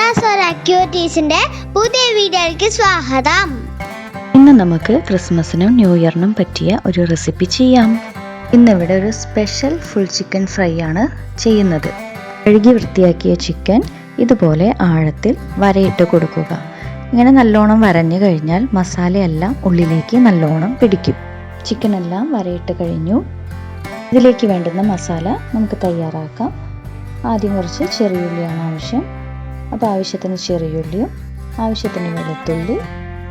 ആക്ടിവിറ്റീസിന്റെ പുതിയ വീഡിയോയിലേക്ക് സ്വാഗതം. ഇന്ന് നമുക്ക് ക്രിസ്മസിനും ന്യൂ ഇയറിനും പറ്റിയ ഒരു റെസിപ്പി ചെയ്യാം. ഇന്നിവിടെ ഒരു സ്പെഷ്യൽ ഫുൾ ചിക്കൻ ഫ്രൈ ആണ് ചെയ്യുന്നത്. കഴുകി വൃത്തിയാക്കിയ ചിക്കൻ ഇതുപോലെ ആഴത്തിൽ വരയിട്ട് കൊടുക്കുക. ഇങ്ങനെ നല്ലോണം വരഞ്ഞു കഴിഞ്ഞാൽ മസാലയെല്ലാം ഉള്ളിലേക്ക് നല്ലോണം പിടിക്കും. ചിക്കൻ എല്ലാം വരയിട്ട് കഴിഞ്ഞു. ഇതിലേക്ക് വേണ്ടുന്ന മസാല നമുക്ക് തയ്യാറാക്കാം. ആദ്യം കുറച്ച് ചെറിയുള്ളിയാണ് ആവശ്യം. അപ്പോൾ ആവശ്യത്തിന് ചെറിയുള്ളിയും ആവശ്യത്തിന് വെളുത്തുള്ളി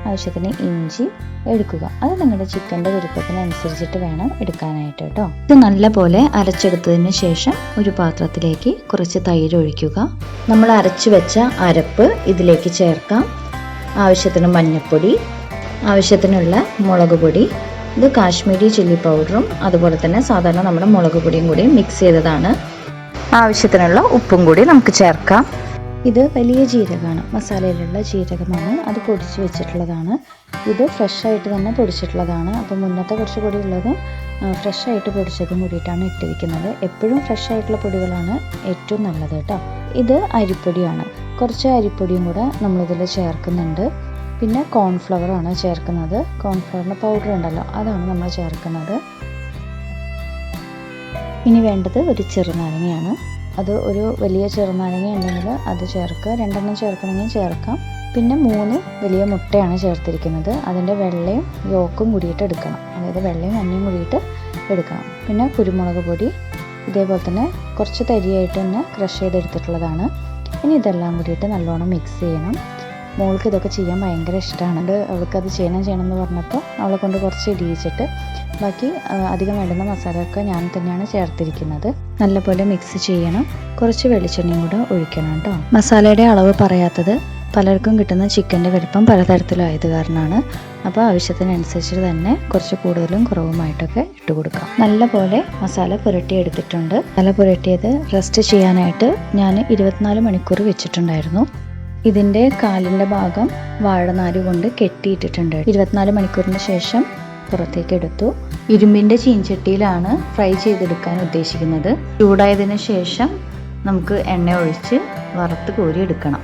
ആവശ്യത്തിന് ഇഞ്ചി എടുക്കുക. അത് നിങ്ങളുടെ ചിക്കൻ്റെ വലുപ്പത്തിനനുസരിച്ചിട്ട് വേണം എടുക്കാനായിട്ട് കേട്ടോ. ഇത് നല്ലപോലെ അരച്ചെടുത്തതിന് ശേഷം ഒരു പാത്രത്തിലേക്ക് കുറച്ച് തൈര് ഒഴിക്കുക. നമ്മൾ അരച്ചു വെച്ച അരപ്പ് ഇതിലേക്ക് ചേർക്കാം. ആവശ്യത്തിന് മഞ്ഞൾപ്പൊടി, ആവശ്യത്തിനുള്ള മുളക് പൊടി, ഇത് കാശ്മീരി ചില്ലി പൗഡറും അതുപോലെ തന്നെ സാധാരണ നമ്മുടെ മുളക് പൊടിയും കൂടി മിക്സ് ചെയ്തതാണ്. ആവശ്യത്തിനുള്ള ഉപ്പും കൂടി നമുക്ക് ചേർക്കാം. ഇത് വലിയ ജീരകമാണ്, മസാലയിലുള്ള ജീരകമാണ്. അത് പൊടിച്ച് വെച്ചിട്ടുള്ളതാണ്. ഇത് ഫ്രഷായിട്ട് തന്നെ പൊടിച്ചിട്ടുള്ളതാണ്. അപ്പോൾ മുന്നത്തെ കുറച്ച് പൊടിയുള്ളതും ഫ്രഷായിട്ട് പൊടിച്ചതും കൂടിയിട്ടാണ് ഇട്ടിരിക്കുന്നത്. എപ്പോഴും ഫ്രഷായിട്ടുള്ള പൊടികളാണ് ഏറ്റവും നല്ലത് കേട്ടോ. ഇത് അരിപ്പൊടിയാണ്. കുറച്ച് അരിപ്പൊടിയും കൂടെ നമ്മളിതിൽ ചേർക്കുന്നുണ്ട്. പിന്നെ കോൺഫ്ലവറാണ് ചേർക്കുന്നത്. കോൺഫ്ലവറിൻ്റെ പൗഡർ ഉണ്ടല്ലോ, അതാണ് നമ്മൾ ചേർക്കുന്നത്. ഇനി വേണ്ടത് ഒരു ചെറുനാരങ്ങയാണ്. അത് ഒരു വലിയ ചെറുനാരങ്ങ ഉണ്ടെങ്കിൽ അത് ചേർക്കുക. 2 എണ്ണം ചേർക്കണമെങ്കിൽ ചേർക്കാം. പിന്നെ 3 വലിയ മുട്ടയാണ് ചേർത്തിരിക്കുന്നത്. അതിൻ്റെ വെള്ളയും യോക്കും കൂടിയിട്ട് എടുക്കണം. അതായത് വെള്ളയും മഞ്ഞയും കൂടിയിട്ട് എടുക്കണം. പിന്നെ കുരുമുളക് പൊടി ഇതേപോലെ തന്നെ കുറച്ച് തരിയായിട്ട് തന്നെ ക്രഷ് ചെയ്തെടുത്തിട്ടുള്ളതാണ്. ഇനി ഇതെല്ലാം കൂടിയിട്ട് നല്ലോണം മിക്സ് ചെയ്യണം. മോൾക്ക് ഇതൊക്കെ ചെയ്യാൻ ഭയങ്കര ഇഷ്ടമാണ്. അവൾക്കത് ചെയ്യണം എന്ന് പറഞ്ഞപ്പോൾ അവളെ കൊണ്ട് കുറച്ച് ഇടിയിച്ചിട്ട് ബാക്കി അധികം വേണ്ടുന്ന മസാലയൊക്കെ ഞാൻ തന്നെയാണ് ചേർത്തിരിക്കുന്നത്. നല്ലപോലെ മിക്സ് ചെയ്യണം. കുറച്ച് വെളിച്ചെണ്ണയും കൂടെ ഒഴിക്കണം കേട്ടോ. മസാലയുടെ അളവ് പറയാത്തത് പലർക്കും കിട്ടുന്ന ചിക്കൻ്റെ വലിപ്പം പലതരത്തിലായത് കാരണമാണ്. അപ്പോൾ ആവശ്യത്തിനനുസരിച്ച് തന്നെ കുറച്ച് കൂടുതലും കുറവുമായിട്ടൊക്കെ ഇട്ട് കൊടുക്കാം. നല്ലപോലെ മസാല പുരട്ടി എടുത്തിട്ടുണ്ട്. മസാല പുരട്ടിയത് റെസ്റ്റ് ചെയ്യാനായിട്ട് ഞാൻ 24 മണിക്കൂർ വെച്ചിട്ടുണ്ടായിരുന്നു. ഇതിൻ്റെ കാലിൻ്റെ ഭാഗം വാഴനാര് കൊണ്ട് കെട്ടിയിട്ടിട്ടുണ്ട്. 24 മണിക്കൂറിന് ശേഷം പുറത്തേക്ക് എടുത്തു. ഇരുമ്പിൻ്റെ ചീൻചട്ടിയിലാണ് ഫ്രൈ ചെയ്തെടുക്കാൻ ഉദ്ദേശിക്കുന്നത്. ചൂടായതിനു ശേഷം നമുക്ക് എണ്ണ ഒഴിച്ച് വറുത്ത് കോരി എടുക്കണം.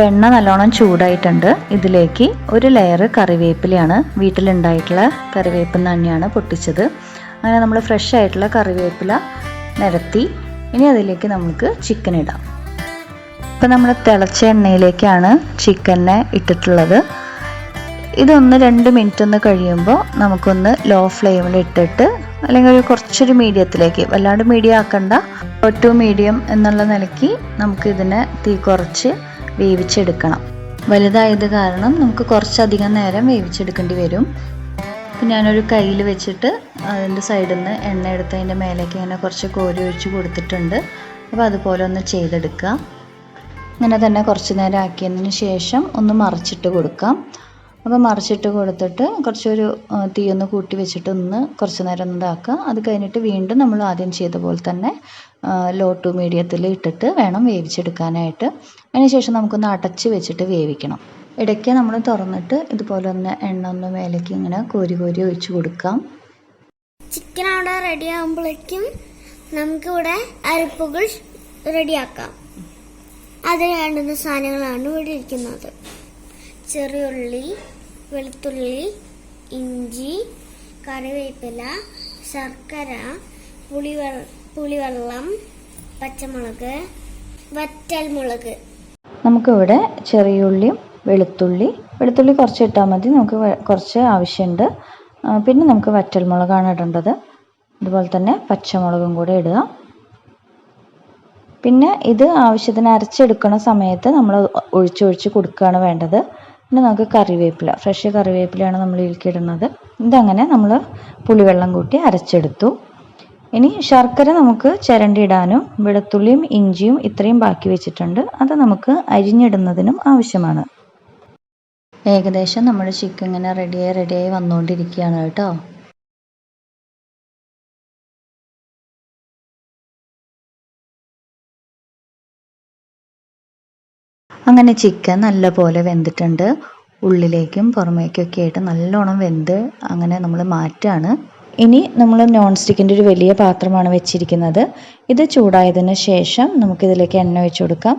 എണ്ണ നല്ലോണം ചൂടായിട്ടുണ്ട്. ഇതിലേക്ക് ഒരു ലെയർ കറിവേപ്പിലയാണ്, വീട്ടിലുണ്ടായിട്ടുള്ള കറിവേപ്പില തന്നെയാണ് പൊട്ടിച്ചത്. അങ്ങനെ നമ്മൾ ഫ്രഷ് ആയിട്ടുള്ള കറിവേപ്പില നിരത്തി ഇനി അതിലേക്ക് നമുക്ക് ചിക്കൻ ഇടാം. ഇപ്പം നമ്മൾ തിളച്ച എണ്ണയിലേക്കാണ് ചിക്കനെ ഇട്ടിട്ടുള്ളത്. ഇതൊന്ന് 2 മിനിറ്റ് ഒന്ന് കഴിയുമ്പോൾ നമുക്കൊന്ന് ലോ ഫ്ലെയിമിൽ ഇട്ടിട്ട് അല്ലെങ്കിൽ ഒരു കുറച്ചൊരു മീഡിയത്തിലേക്ക്, വല്ലാണ്ട് മീഡിയം ആക്കണ്ട, ടു മീഡിയം എന്നുള്ള നിലയ്ക്ക് നമുക്ക് ഇതിനെ തീ കുറച്ച് വേവിച്ചെടുക്കണം. വലുതായത് കാരണം നമുക്ക് കുറച്ചധികം നേരം വേവിച്ചെടുക്കേണ്ടി വരും. അപ്പം ഞാനൊരു കയ്യിൽ വെച്ചിട്ട് അതിൻ്റെ സൈഡിൽ നിന്ന് എണ്ണ എടുത്ത് അതിൻ്റെ മേലേക്ക് ഇങ്ങനെ കുറച്ച് കോരി ഒഴിച്ച് കൊടുത്തിട്ടുണ്ട്. അപ്പോൾ അതുപോലെ ഒന്ന് ചെയ്തെടുക്കുക. ഇങ്ങനെ തന്നെ കുറച്ച് നേരം ആക്കിയതിന് ശേഷം ഒന്ന് മറിച്ചിട്ട് കൊടുക്കാം. അപ്പോൾ മറിച്ചിട്ട് കൊടുത്തിട്ട് കുറച്ചൊരു തീ ഒന്ന് കൂട്ടി വെച്ചിട്ട് ഒന്ന് കുറച്ച് നേരം ഒന്ന് ഇതാക്കുക. അത് കഴിഞ്ഞിട്ട് വീണ്ടും നമ്മൾ ആദ്യം ചെയ്ത പോലെ തന്നെ ലോ ടു മീഡിയത്തിൽ ഇട്ടിട്ട് വേണം വേവിച്ചെടുക്കാനായിട്ട്. അതിനുശേഷം നമുക്കൊന്ന് അടച്ച് വെച്ചിട്ട് വേവിക്കണം. ഇടയ്ക്ക് നമ്മൾ തുറന്നിട്ട് ഇതുപോലെ ഒന്ന് എണ്ണ ഒന്ന് മേലേക്ക് ഇങ്ങനെ കോരി കോരി ഒഴിച്ച് കൊടുക്കാം. ചിക്കൻ അവിടെ റെഡി ആകുമ്പോഴേക്കും നമുക്കിവിടെ അരപ്പുകൾ റെഡിയാക്കാം. അതിന് വേണ്ടുന്ന സാധനങ്ങളാണ് ഇവിടെ ഇരിക്കുന്നത്. ചെറിയുള്ളി, വെളുത്തുള്ളി, ഇഞ്ചി, കറിവേപ്പില, ശർക്കര, പുളിവെള്ളം, പച്ചമുളക്, വറ്റൽമുളക്. നമുക്കിവിടെ ചെറിയുള്ളിയും വെളുത്തുള്ളി കുറച്ച് ഇട്ടാൽ മതി. നമുക്ക് കുറച്ച് ആവശ്യമുണ്ട്. പിന്നെ നമുക്ക് വറ്റൽമുളകാണ് ഇടേണ്ടത്. അതുപോലെ തന്നെ പച്ചമുളകും കൂടെ ഇടുക. പിന്നെ ഇത് ആവശ്യത്തിന് അരച്ചെടുക്കുന്ന സമയത്ത് നമ്മൾ ഒഴിച്ചൊഴിച്ച് കൊടുക്കുകയാണ് വേണ്ടത്. പിന്നെ നമുക്ക് കറിവേപ്പില, ഫ്രഷ് കറിവേപ്പിലയാണ് നമ്മൾ ഇതിലേക്ക് ഇടുന്നത്. ഇതങ്ങനെ നമ്മൾ പുളിവെള്ളം കൂട്ടി അരച്ചെടുത്തു. ഇനി ശർക്കര നമുക്ക് ചിരണ്ടി ഇടാനും വെളുത്തുള്ളിയും ഇഞ്ചിയും ഇത്രയും ബാക്കി വെച്ചിട്ടുണ്ട്. അത് നമുക്ക് അരിഞ്ഞിടുന്നതിനും ആവശ്യമാണ്. ഏകദേശം നമ്മുടെ ചിക്കൻ ഇങ്ങനെ റെഡിയായി വന്നുകൊണ്ടിരിക്കുകയാണ് കേട്ടോ. അങ്ങനെ ചിക്കൻ നല്ലപോലെ വെന്തിട്ടുണ്ട്. ഉള്ളിലേക്കും പുറമേക്കൊക്കെ ആയിട്ട് നല്ലോണം വെന്ത് അങ്ങനെ നമ്മൾ മാറ്റാണ്. ഇനി നമ്മൾ നോൺ സ്റ്റിക്കിൻ്റെ ഒരു വലിയ പാത്രമാണ് വെച്ചിരിക്കുന്നത്. ഇത് ചൂടായതിന് ശേഷം നമുക്കിതിലേക്ക് എണ്ണ ഒഴിച്ചു കൊടുക്കാം.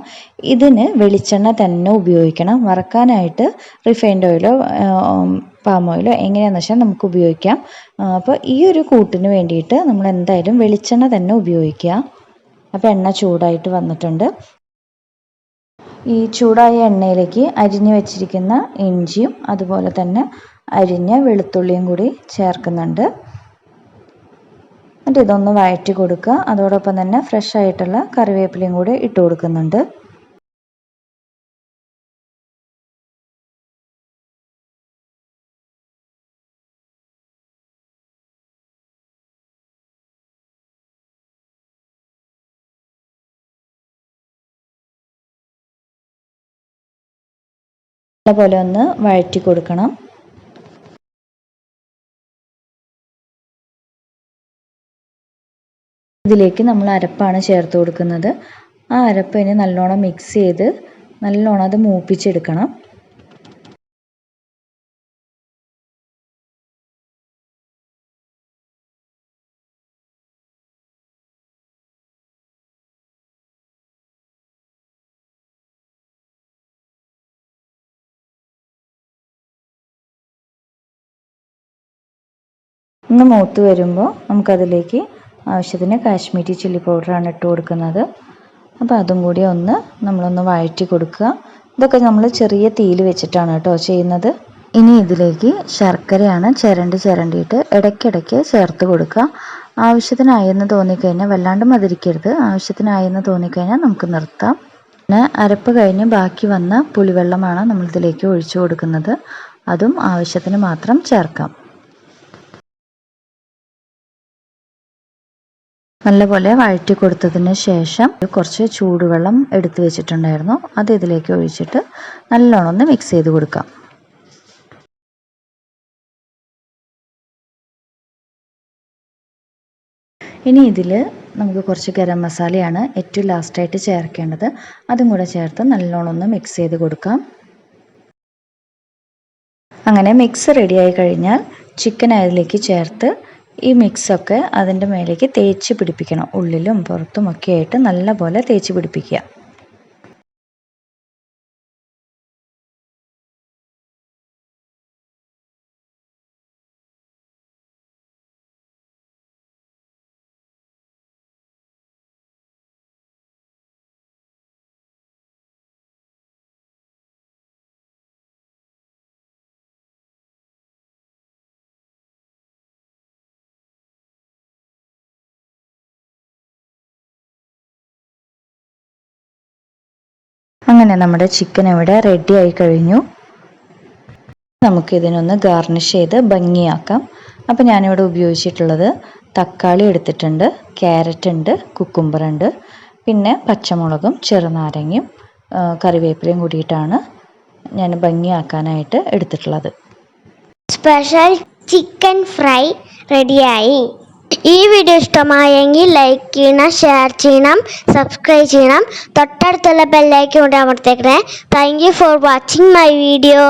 ഇതിന് വെളിച്ചെണ്ണ തന്നെ ഉപയോഗിക്കണം. വറക്കാനായിട്ട് റിഫൈൻഡ് ഓയിലോ പാം ഓയിലോ എങ്ങനെയാണെന്ന് വെച്ചാൽ നമുക്ക് ഉപയോഗിക്കാം. അപ്പോൾ ഈ ഒരു കൂട്ടിന് വേണ്ടിയിട്ട് നമ്മൾ എന്തായാലും വെളിച്ചെണ്ണ തന്നെ ഉപയോഗിക്കുക. അപ്പോൾ എണ്ണ ചൂടായിട്ട് വന്നിട്ടുണ്ട്. ഈ ചൂടായ എണ്ണയിലേക്ക് അരിഞ്ഞു വെച്ചിരിക്കുന്ന ഇഞ്ചിയും അതുപോലെ തന്നെ അരിഞ്ഞ വെളുത്തുള്ളിയും കൂടി ചേർക്കുന്നുണ്ട്. എന്നിട്ട് ഇതൊന്ന് വഴറ്റി കൊടുക്കുക. അതോടൊപ്പം തന്നെ ഫ്രഷ് ആയിട്ടുള്ള കറിവേപ്പിലയും കൂടി ഇട്ട് കൊടുക്കുന്നുണ്ട്. നല്ലപോലെ ഒന്ന് വഴറ്റി കൊടുക്കണം. ഇതിലേക്ക് നമ്മൾ അരപ്പാണ് ചേർത്ത് കൊടുക്കുന്നത്. ആ അരപ്പ് ഇനി നല്ലോണം മിക്സ് ചെയ്ത് നല്ലോണം അത് മൂപ്പിച്ചെടുക്കണം. ഒന്ന് മൂത്ത് വരുമ്പോൾ നമുക്കതിലേക്ക് ആവശ്യത്തിന് കാശ്മീരി ചില്ലി പൗഡറാണ് ഇട്ട് കൊടുക്കുന്നത്. അപ്പോൾ അതും കൂടി നമ്മളൊന്ന് വഴറ്റി കൊടുക്കുക. ഇതൊക്കെ നമ്മൾ ചെറിയ തീയിൽ വെച്ചിട്ടാണ് കേട്ടോ ചെയ്യുന്നത്. ഇനി ഇതിലേക്ക് ശർക്കരയാണ് ചിരണ്ടിയിട്ട് ഇടയ്ക്കിടയ്ക്ക് ചേർത്ത് കൊടുക്കുക. ആവശ്യത്തിനായെന്ന് തോന്നിക്കഴിഞ്ഞാൽ, വല്ലാണ്ട് മധുരിക്കരുത്, ആവശ്യത്തിനായെന്ന് തോന്നിക്കഴിഞ്ഞാൽ നമുക്ക് നിർത്താം. പിന്നെ അരപ്പ് കഴിഞ്ഞ് ബാക്കി വന്ന പുളിവെള്ളമാണ് നമ്മളിതിലേക്ക് ഒഴിച്ചു കൊടുക്കുന്നത്. അതും ആവശ്യത്തിന് മാത്രം ചേർക്കാം. നല്ലപോലെ വഴറ്റി കൊടുത്തതിന് ശേഷം കുറച്ച് ചൂടുവെള്ളം എടുത്തു വെച്ചിട്ടുണ്ടായിരുന്നു. അത് ഇതിലേക്ക് ഒഴിച്ചിട്ട് നല്ലോണം ഒന്ന് മിക്സ് ചെയ്ത് കൊടുക്കാം. ഇനി ഇതിൽ നമുക്ക് കുറച്ച് ഗരം മസാലയാണ് ഏറ്റവും ലാസ്റ്റായിട്ട് ചേർക്കേണ്ടത്. അതും കൂടെ ചേർത്ത് നല്ലോണം ഒന്ന് മിക്സ് ചെയ്ത് കൊടുക്കാം. അങ്ങനെ മിക്സ് റെഡിയായി കഴിഞ്ഞാൽ ചിക്കൻ അതിലേക്ക് ചേർത്ത് ഈ മിക്സൊക്കെ അതിൻ്റെ മേലേക്ക് തേച്ച് പിടിപ്പിക്കണം. ഉള്ളിലും പുറത്തും ഒക്കെ ആയിട്ട് നല്ലപോലെ തേച്ച് പിടിപ്പിക്കുക. അങ്ങനെ നമ്മുടെ ചിക്കൻ ഇവിടെ റെഡി ആയി കഴിഞ്ഞു. നമുക്കിതിനൊന്ന് ഗാർണിഷ് ചെയ്ത് ഭംഗിയാക്കാം. അപ്പോൾ ഞാനിവിടെ ഉപയോഗിച്ചിട്ടുള്ളത് തക്കാളി എടുത്തിട്ടുണ്ട്, ക്യാരറ്റ് ഉണ്ട്, കുക്കുംബർ ഉണ്ട്, പിന്നെ പച്ചമുളകും ചെറുനാരങ്ങയും കറിവേപ്പിലയും കൂടിയിട്ടാണ് ഞാൻ ഭംഗിയാക്കാനായിട്ട് എടുത്തിട്ടുള്ളത്. സ്പെഷ്യൽ ചിക്കൻ ഫ്രൈ റെഡിയായി. ഈ വീഡിയോ ഇഷ്ടമായെങ്കിൽ ലൈക്ക് ചെയ്യണം, ഷെയർ ചെയ്യണം, സബ്സ്ക്രൈബ് ചെയ്യണം. തൊട്ടടുത്തുള്ള ബെല്ലൈക്കൺ കൂടി അമർത്തേക്കണേ. Thank you for watching my video.